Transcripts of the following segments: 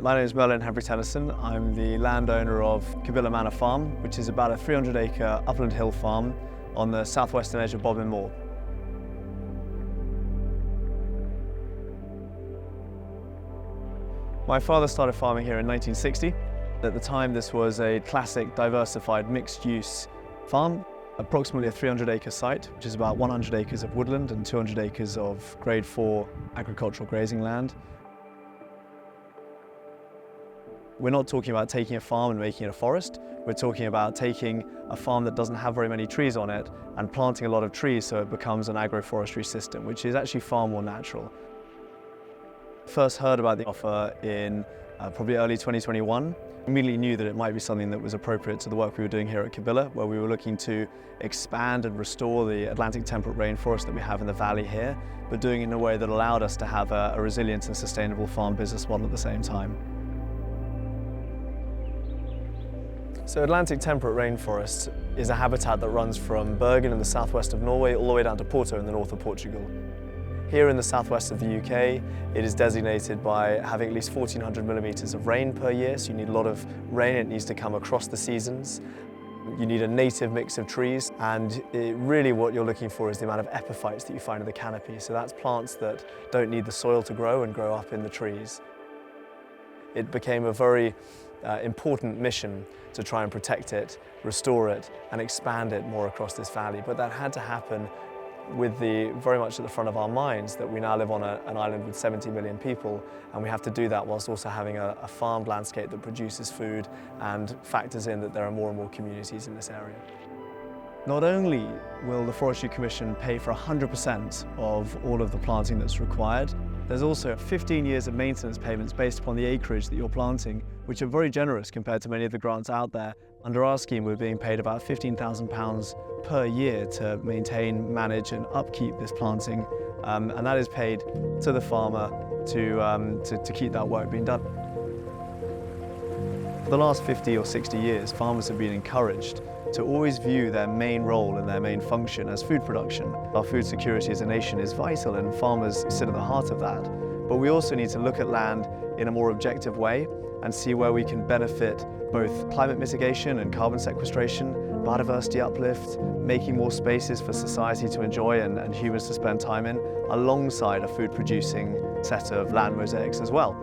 My name is Merlin Hanbury-Tenison. I'm the landowner of Cabilla Manor Farm, which is about a 300-acre upland hill farm on the southwestern edge of Bodmin Moor. My father started farming here in 1960. At the time, this was a classic diversified mixed-use farm, approximately a 300-acre site, which is about 100 acres of woodland and 200 acres of grade 4 agricultural grazing land. We're not talking about taking a farm and making it a forest. We're talking about taking a farm that doesn't have very many trees on it and planting a lot of trees so it becomes an agroforestry system, which is actually far more natural. First heard about the offer in probably early 2021. Immediately knew that it might be something that was appropriate to the work we were doing here at Cabilla, where we were looking to expand and restore the Atlantic temperate rainforest that we have in the valley here, but doing it in a way that allowed us to have a resilient and sustainable farm business model at the same time. So Atlantic temperate rainforest is a habitat that runs from Bergen in the southwest of Norway all the way down to Porto in the north of Portugal. Here in the southwest of the UK, it is designated by having at least 1,400 millimetres of rain per year, so you need a lot of rain. It needs to come across the seasons. You need a native mix of trees, and really what you're looking for is the amount of epiphytes that you find in the canopy. So that's plants that don't need the soil to grow and grow up in the trees. It became a very important mission to try and protect it, restore it, and expand it more across this valley. But that had to happen with very much at the front of our minds that we now live on an island with 70 million people, and we have to do that whilst also having a farmed landscape that produces food and factors in that there are more and more communities in this area. Not only will the Forestry Commission pay for 100% of all of the planting that's required, there's also 15 years of maintenance payments based upon the acreage that you're planting, which are very generous compared to many of the grants out there. Under our scheme, we're being paid about £15,000 per year to maintain, manage and upkeep this planting, and that is paid to the farmer to keep that work being done. For the last 50 or 60 years, farmers have been encouraged to always view their main role and their main function as food production. Our food security as a nation is vital, and farmers sit at the heart of that. But we also need to look at land in a more objective way and see where we can benefit both climate mitigation and carbon sequestration, biodiversity uplift, making more spaces for society to enjoy and humans to spend time in, alongside a food-producing set of land mosaics as well.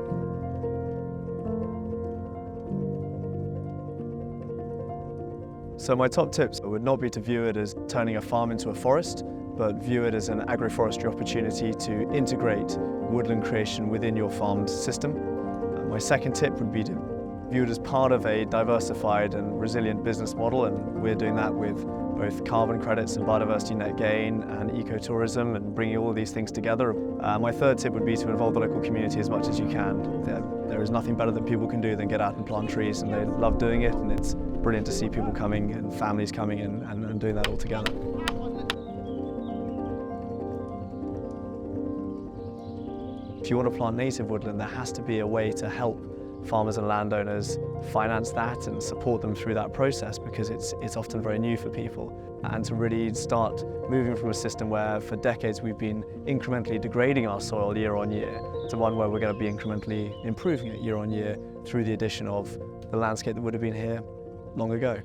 So my top tips would not be to view it as turning a farm into a forest, but view it as an agroforestry opportunity to integrate woodland creation within your farmed system. My second tip would be to view it as part of a diversified and resilient business model, and we're doing that with both carbon credits and biodiversity net gain and ecotourism and bringing all of these things together. My third tip would be to involve the local community as much as you can. There is nothing better that people can do than get out and plant trees, and they love doing it, and it's brilliant to see people coming and families coming in and doing that all together. If you want to plant native woodland, there has to be a way to help farmers and landowners finance that and support them through that process, because it's often very new for people. And to really start moving from a system where for decades we've been incrementally degrading our soil year on year to one where we're going to be incrementally improving it year on year through the addition of the landscape that would have been here long ago.